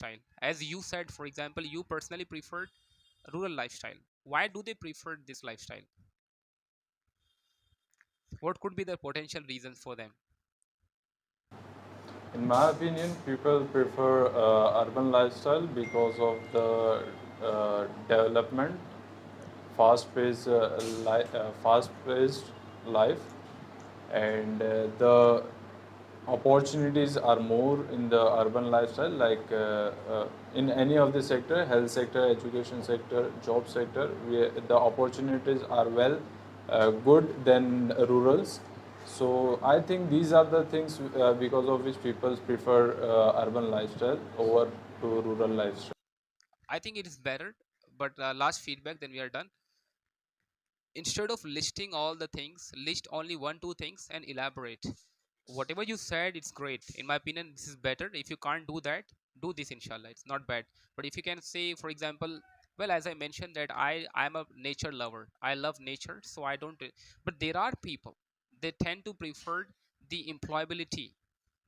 lifestyle. As you said, for example, you personally preferred rural lifestyle. Why do they prefer this lifestyle? What could be the potential reasons for them? In my opinion, people prefer urban lifestyle because of the development, fast-paced life, and the opportunities are more in the urban lifestyle. Like in any of the sector, health sector, education sector, job sector, the opportunities are well good than rurals. So I think these are the things because of which people prefer urban lifestyle over to rural lifestyle. I think it is better. But last feedback, then we are done. Instead of listing all the things, list only one, two things and elaborate. Whatever you said, it's great. In my opinion, this is better. If you can't do that, do this, inshallah. It's not bad. But if you can say, for example, well, as I mentioned, that I'm a nature lover. I love nature, so I don't. But there are people, they tend to prefer the employability.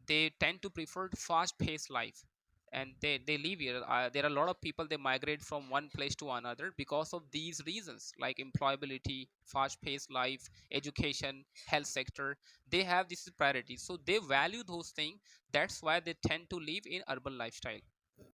They tend to prefer fast paced life, and they live here. There are a lot of people, they migrate from one place to another because of these reasons, like employability, fast paced life, education, health sector. They have this priority, so they value those things. That's why they tend to live in urban lifestyle.